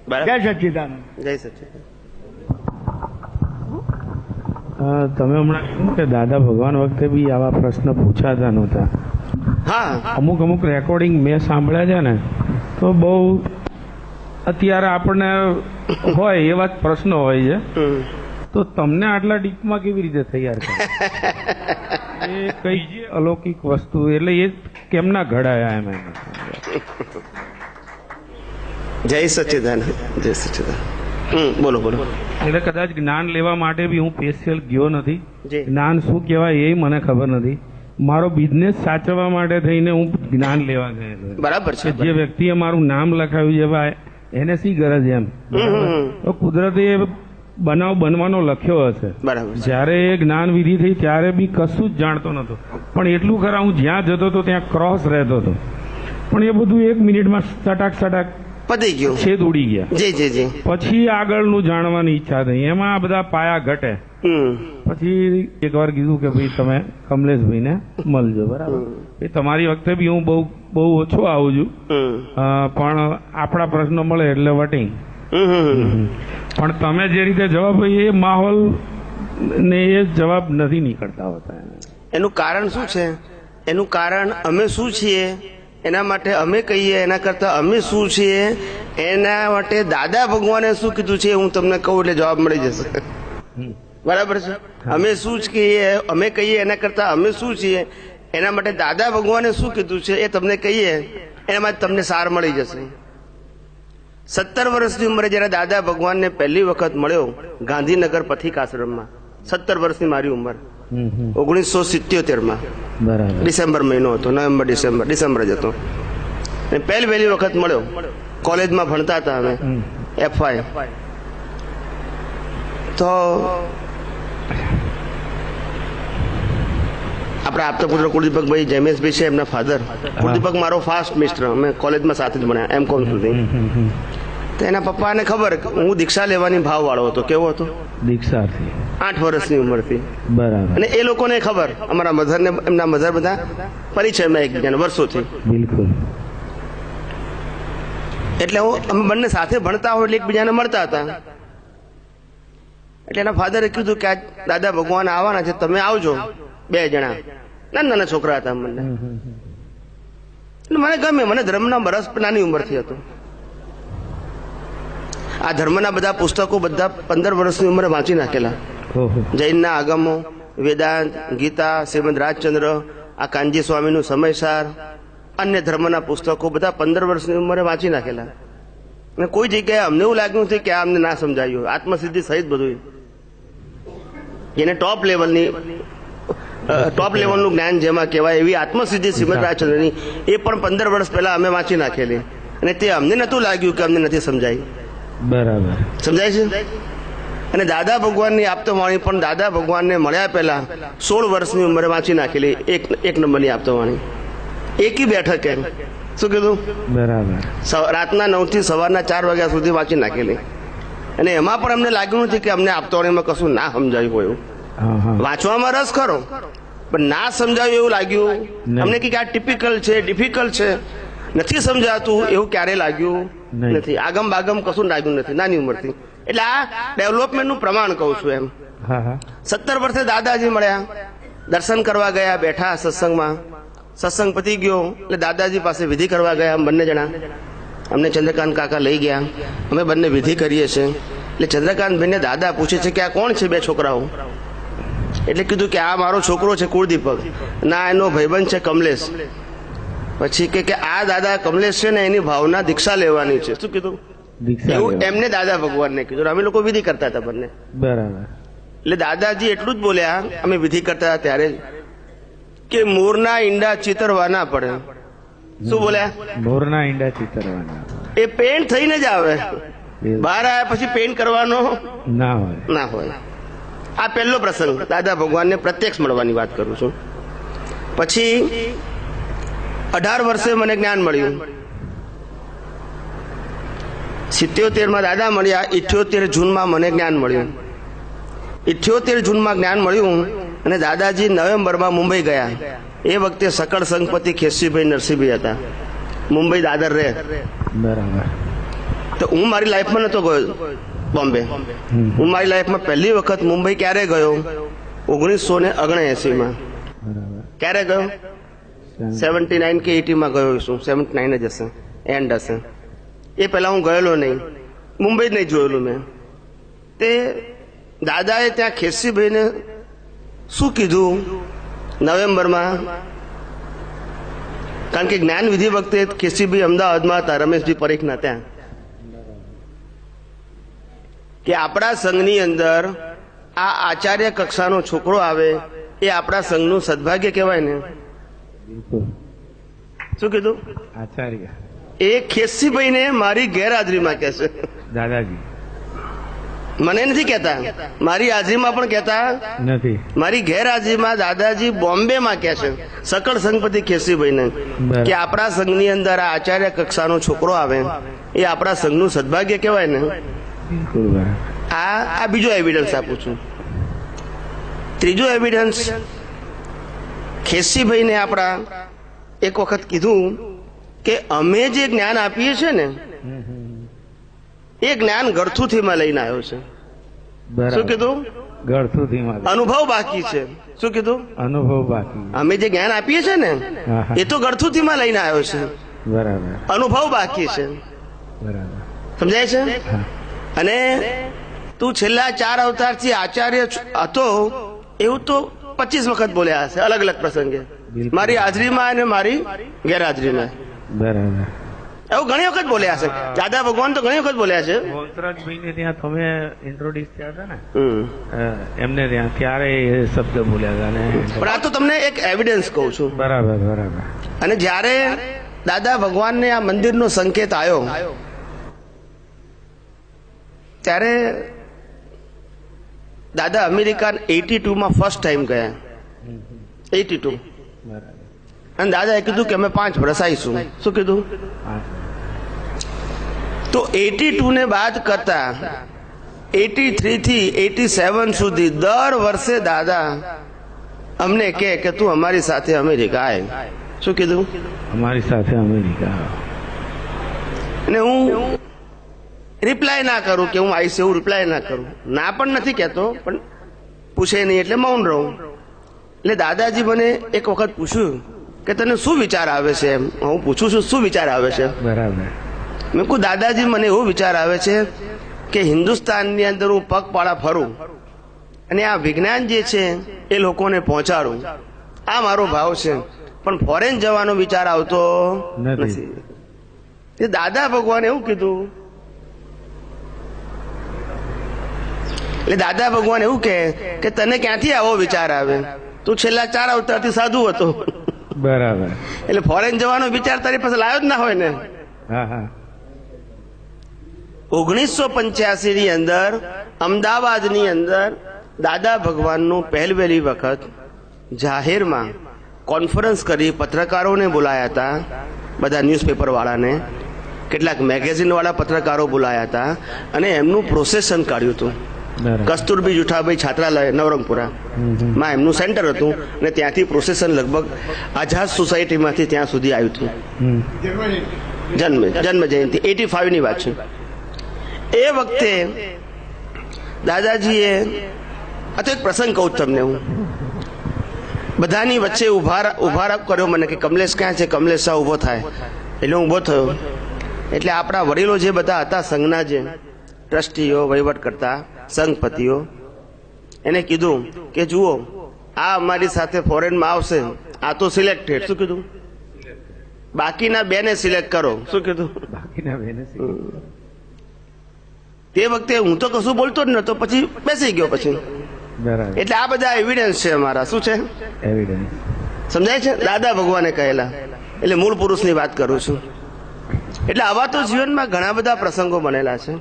જય સચ્ચિદાનંદ. જય સચ્ચિદાનંદ. તમે હમણાં કીધું કે દાદા ભગવાન વખતે બી આવા પ્રશ્ન પૂછાતા નહોતા. હા, અમુક રેકોર્ડિંગ મેં સાંભળ્યા છે ને, તો બહુ અત્યારે આપણને હોય એવા જ પ્રશ્નો હોય છે. તો તમને આટલા ડીપમાં કેવી રીતે તૈયાર કરે? એ કઈ અલૌકિક વસ્તુ, એટલે એ કેમના ઘડાયા એમ? જય સચ્ચિદાનંદ. જય સચ્ચિદાનંદ. બોલો બોલો. એટલે કદાચ જ્ઞાન લેવા માટે બી હું સ્પેશિયલ ગયો નથી. જી. જ્ઞાન શું કહેવાય એ મને ખબર નથી. મારો બિઝનેસ સાચવવા માટે થઈને હું જ્ઞાન લેવા ગયેલો. બરાબર છે. જે વ્યક્તિએ મારું નામ લખાવ્યું છે ભાઈ, એને શી ગરજ એમ? તો કુદરતે બનાવ બનવાનો લખ્યો હશે. બરાબર. જયારે એ જ્ઞાન વિધિ થઈ ત્યારે બી કશું જ જાણતો નતો, પણ એટલું ખરા હું જ્યાં જતો હતો ત્યાં ક્રોસ રહેતો હતો, પણ એ બધું 1 મિનિટમાં સટાક સટાક પતી ગયું, છેદ ઉડી ગયા. જી જી જી. પછી આગળનું જાણવાની ઈચ્છા થઈ, એમાં આ બધા પાયા ઘટે. પછી એકવાર કીધું કે ભાઈ તમે કમલેશભાઈને મળજો. બરાબર. એ તમારી વખતે બી હું બહુ ઓછો આવું છું, પણ આપણા પ્રશ્નો મળે એટલે વટિંગ. પણ તમે જે રીતે જવાબ, એ માહોલ ને એ જવાબ નથી નીકળતા હોતા. એનું કારણ શું છે? એનું કારણ અમે શું છીએ એના માટે અમે કહીએ, એના કરતા અમે શું છીએ એના માટે દાદા ભગવાને શું કીધું છે હું તમને કહું એટલે જવાબ મળી જશે. બરાબર છે. અમે શું કહીએ, અમે કહીએ એના કરતા અમે શું છીએ એના માટે દાદા ભગવાને શું કીધું છે એ તમને કહીએ, એમાં તમને સાર મળી જશે. 17 વર્ષની ઉંમરે જયારે દાદા ભગવાનને પહેલી વખત મળ્યો ગાંધીનગર પથિક આશ્રમમાં, 17 વર્ષની મારી ઉંમર, 1977માં ડિસેમ્બર મહિનો હતો, નવેમ્બર ડિસેમ્બર જ હતો. પહેલી વખત મળ્યો, કોલેજમાં ભણતા હતા અમે, FY. તો આપણા આપતા પુત્ર કુલદીપકભાઈ જયમેશભાઈ છે, એમના ફાધર. કુલદીપક મારો ફાસ્ટ મિસ્ટર, અમે કોલેજમાં સાથે જ ભણ્યા, M.Com સુધી. તો એના પપ્પાને ખબર હું દીક્ષા લેવાની ભાવ વાળો હતો. કેવો હતો? દીક્ષાથી 8 વર્ષની ઉંમરથી. બરાબર. અને એ લોકોને ખબર, અમારા મધરને, એમના મધર બધા પરિચયમાં એકબીજાને વર્ષોથી. બિલકુલ. એટલે અમે બંને સાથે ભણતા હોય એટલે એકબીજાને મળતા હતા. એટલે એના ફાધરે કીધું કે આ દાદા ભગવાન આવવાના છે, તમે આવજો. 2 જણા નાના છોકરા હતા મને. મને ગમે, મને ધર્મના બરસ નાની ઉંમરથી હતો. આ ધર્મના બધા પુસ્તકો બધા 15 વર્ષની ઉંમરે વાંચી નાખેલા. જૈનના આગમો, વેદાંત, ગીતા, શ્રીમદ રાજચંદ્ર, આ કાનજી સ્વામીનું સમયસાર, અન્ય ધર્મના પુસ્તકો બધા 15 વર્ષની ઉંમરે વાંચી નાખેલા. અને કોઈ જગ્યાએ અમને એવું લાગ્યું નથી કે આ અમને ના સમજાયું. આત્મસિદ્ધિ સહિત બધું, જેને ટોપ લેવલનું જ્ઞાન જેમાં કહેવાય એવી આત્મસિદ્ધિ શ્રીમદ રાજચંદ્રની, એ પણ 15 વર્ષ પહેલા અમે વાંચી નાખેલી. અને તે અમને નતું લાગ્યું કે અમને નથી સમજાય. બરાબર. સમજાય છે. અને દાદા ભગવાનની આપતવાણી પણ દાદા ભગવાનને મળ્યા પહેલા 16 વર્ષની ઉંમરે વાંચી નાખેલી, એક નંબરની આપતવાણી, એકી બેઠક. એમ શું કીધું? બરાબર. રાતના 9 થી સવારના 4 વાગ્યા સુધી વાંચી નાખેલી. અને એમાં પણ અમને લાગ્યું નથી કે અમને આપતવાણીમાં કશું ના સમજાયું હોય એવું. વાંચવામાં રસ ખરો, પણ ના સમજાયું એવું લાગ્યું અમને કે આ ટિપિકલ છે, ડિફિકલ્ટ છે, નથી સમજાતું એવું ક્યારે લાગ્યું નથી. આગમ બાગમ કશું લાગ્યું નથી નાની ઉંમરથી. એટલે આ ડેવલપમેન્ટનું પ્રમાણ કહું છું. એમ 17 વર્ષે દાદાજી મળ્યા, દર્શન કરવા ગયા, બેઠા સત્સંગમાં. સત્સંગ પતી ગયો એટલે દાદાજી પાસે વિધિ કરવા ગયા. બંને જણા અમને ચંદ્રકાંત કાકા લઈ ગયા, અમે બંને વિધિ કરીએ છીએ. એટલે ચંદ્રકાંતભાઈને દાદા પૂછે છે કે આ કોણ છે 2 છોકરાઓ? એટલે કીધું કે આ મારો છોકરો છે કુળદીપક, ના એનો ભાઈબંધ છે કમલેશ. પછી કે આ દાદા કમલેશ છે ને એની ભાવના દીક્ષા લેવાની છે. શું કીધું? એવું એમને દાદા ભગવાનને કીધું. અમે લોકો વિધિ કરતા હતા બંને. બરાબર. એટલે દાદાજી એટલું જ બોલ્યા અમે વિધિ કરતા હતા ત્યારે કે મોરના ઈંડા ચિતરવા ના પડે. શું બોલ્યા? મોરના ઈંડા ચિતરવાના. એ પેન્ટ થઈને જ આવે, બહાર આવ્યા પછી પેન્ટ કરવાનો ના હોય. આ પહેલો પ્રસંગ દાદા ભગવાનને પ્રત્યક્ષ મળવાની વાત કરું છું. પછી 18 વર્ષે મને જ્ઞાન મળ્યું. 77માં દાદા મળ્યા. 78 જૂનમાં મને જ્ઞાન મળ્યું. 78 જૂનમાં જ્ઞાન મળ્યું અને દાદાજી નવેમ્બરમાં મુંબઈ ગયા. એ વખતે સકળ સંઘપતિ ખેસીભાઈ નરસિંહભાઈ હતા, મુંબઈ દાદર રહે. બરાબર. તો હું મારી લાઈફમાં નતો ગયો બોમ્બે. હું મારી લાઈફમાં પહેલી વખત મુંબઈ ક્યારે ગયો? 1979 ક્યારે ગયો? 79 કે 80 માં ગયો છું. 79 જ હશે, એન્ડ હશે. એ પહેલા હું ગયેલો નહીં, મુંબઈ જ નહીં જોયેલું મેં. તે દાદાએ ત્યાં ખેસીભાઈને શું કીધું નવેમ્બરમાં? કારણ કે જ્ઞાન વિધિ વખતે ખેસીભાઈ અમદાવાદમાં હતા, રમેશજી પરીખના ત્યાં, કે આપણા સંઘની અંદર આ આચાર્ય કક્ષાનો છોકરો આવે એ આપણા સંઘનું સદભાગ્ય કહેવાય ને. શું કીધું? આચાર્ય એ ખેસીભાઈને મારી ગેરહાજરીમાં કહેશે. દાદાજી મને નથી કહેતા, મારી હાજરીમાં પણ કહેતા નથી, મારી ગેરહાજરીમાં દાદાજી બોમ્બેમાં કહે છે સકળ સંઘપતિ ખેસીભાઈને કે આપણા સંઘની અંદર આ આચાર્ય કક્ષાનો છોકરો આવે એ આપણા સંઘનું સદભાગ્ય કહેવાય ને. આ બીજો એવિડન્સ આપું છું. ત્રીજો એવિડન્સ, ખેસીભાઈને આપણા એક વખત કીધું કે અમે જે જ્ઞાન આપીએ છીએ ને એ જ્ઞાન ગળથુથીમાં લઈને આવ્યો છે. શું કીધું? ગળથુથીમાં અનુભવ બાકી છે. શું કીધું? અનુભવ બાકી. અમે જે જ્ઞાન આપીએ છીએ ને એ તો ગળથુથીમાં લઈને આવ્યો છે, બરાબર. અનુભવ બાકી છે. બરાબર, સમજાય છે? અને તું છેલ્લા 4 અવતારથી આચાર્ય હતો એવું તો 25 વખત બોલ્યા હશે અલગ અલગ પ્રસંગે, મારી હાજરીમાં અને મારી ગેરહાજરીમાં. બરાબર. એવું ઘણી વખત બોલ્યા છે દાદા ભગવાન, તો ઘણી વખત બોલ્યા છે. ગોત્રાજભાઈને ત્યાં તમે ઇન્ટ્રોડ્યુસ થયા હતા ને, એમને ત્યાં ત્યારે એ શબ્દ બોલ્યા હતા ને. પણ આ તો તમને એક એવિડન્સ કહું છું. બરાબર, બરાબર. અને જ્યારે દાદા ભગવાનને આ મંદિરનો સંકેત આવ્યો ત્યારે દાદા અમેરિકા 82 માં ફર્સ્ટ ટાઈમ ગયા. 82. અને દાદાએ કીધું કે અમે 5 વર્ષ આવીશું. શું કીધું? તો 82 ને બાદ કરતા 83 થી 87 સુધી દર વર્ષે દાદા અમને કે તું અમારી સાથે અમેરિકા આય. શું કીધું? અમારી સાથે અમેરિકા. અને હું રિપ્લાય ના કરું કે હું આવીશ, એવું રિપ્લાય ના કરું. ના પણ નથી કહેતો, પણ પૂછે નહીં એટલે મૌન રહું. એટલે દાદાજી મને એક વખત પૂછ્યું કે તને શું વિચાર આવે છે? એમ હું પૂછું છું શું વિચાર આવે છે? બરાબર. મેં કહું દાદાજી મને એવો વિચાર આવે છે કે હિન્દુસ્તાનની અંદર હું પગપાળા ફરું અને આ વિજ્ઞાન જે છે એ લોકોને પહોંચાડું, આ મારો ભાવ છે. પણ ફોરેન જવાનો વિચાર આવતો નથી. એ દાદા ભગવાને એવું કીધું. એટલે દાદા ભગવાન એવું કે તને ક્યાંથી આવો વિચાર આવે? તું છેલ્લા 4 અવતારથી સાધુ હતો. બરાબર. એટલે ફોરેન જવાનો વિચાર તારી પાસે લાવ્યો જ ના હોય ને. 1985 ની અંદર અમદાવાદની અંદર દાદા ભગવાનનું પહેલી વખત જાહેરમાં કોન્ફરન્સ કરી, પત્રકારોને બોલાયા હતા, બધા ન્યૂઝપેપર વાળાને, કેટલાક મેગેઝિન વાળા પત્રકારો બોલાયા હતા અને એમનું પ્રોસેશન કાઢ્યું હતું. કસ્તુરબી જુઠાભાઈ છાત્રાલય નવરંગપુરા માં એમનું સેન્ટર હતું અને ત્યાંથી પ્રોસેશન લગભગ આઝાદ સોસાયટીમાંથી ત્યાં સુધી આવ્યું હતું. જન્મ જયંતિ 85 ની વાત છે. એ વખતે દાદાજીએ આ તો એક પ્રસંગ કહું તમને, હું બધાની વચ્ચે ઉભા કર્યો મને કે કમલેશ ક્યાં છે? કમલેશ શાહ ઉભો થાય. એટલે હું ઉભો થયો. એટલે આપણા વડીલો જે બધા હતા સંઘના, જે ટ્રસ્ટીઓ, વહીવટ કરતા સંઘપતિઓ, એને કીધું કે જુઓ આ અમારી સાથે ફોરેનમાં આવશે, આ તો સિલેક્ટેડ. શું કીધું? બાકીના 2 ને સિલેક્ટ કરો. શું કીધું? બાકીના 2 ને. તે વખતે હું તો કશું બોલતો જ નતો, પછી બેસી ગયો પછી. બરાબર. એટલે આ બધા એવિડન્સ છે અમારા. શું છે? એવિડન્સ. સમજાય છે? દાદા ભગવાને કહેલા. એટલે મૂળ પુરુષની વાત કરું છું. એટલે આવા તો જીવનમાં ઘણા બધા પ્રસંગો બનેલા છે.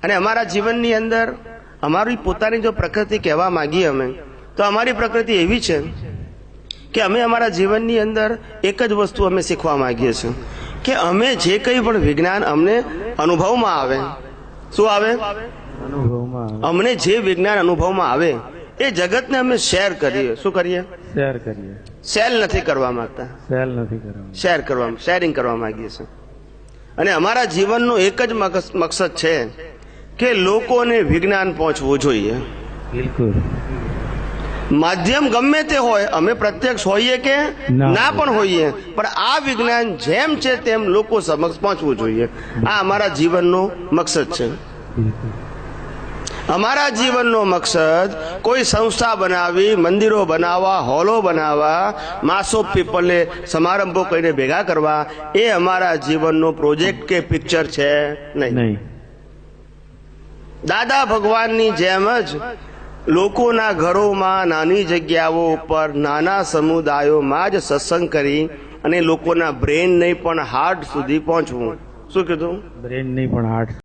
અને અમારા જીવનની અંદર અમારી પોતાની જો પ્રકૃતિ કહેવા માંગીએ અમે, તો અમારી પ્રકૃતિ એવી છે કે અમે અમારા જીવનની અંદર એક જ વસ્તુ અમે શીખવા માંગીએ છીએ કે અમે જે કંઈ પણ વિજ્ઞાન અમને અનુભવમાં આવે. શું આવે? અનુભવમાં. અમને જે વિજ્ઞાન અનુભવમાં આવે એ જગતને અમે શેર કરીએ. શું કરીએ? શેર કરીએ. સેલ નથી કરવા માંગતા, સેલ નથી કરવા. શેરિંગ કરવા માંગીએ છીએ. અને અમારા જીવનનો એક જ મકસદ છે કે લોકોને વિજ્ઞાન પહોંચવું જોઈએ. બિલકુલ. માધ્યમ ગમે તે હોય, અમે પ્રત્યક્ષ હોઈએ કે ના પણ હોઈએ, પણ આ વિજ્ઞાન જેમ છે તેમ લોકો સમક્ષ પહોંચવું જોઈએ. આ અમારા જીવનનો મકસદ છે. અમારા જીવનનો મકસદ કોઈ સંસ્થા બનાવી, મંદિરો બનાવવા, હોલો બનાવવા, માસ ઓફ પીપલને સમારંભો કરીને ભેગા કરવા, એ અમારા જીવનનો પ્રોજેક્ટ કે પિક્ચર છે નહીં. દાદા ભગવાનની જેમ જ લોકોના ઘરોમાં, નાની જગ્યાઓ ઉપર, નાના સમુદાયોમાં જ સત્સંગ કરી અને લોકોના બ્રેન નહીં પણ હાર્ટ સુધી પહોંચવું. શું કીધું? બ્રેન નહીં પણ હાર્ટ.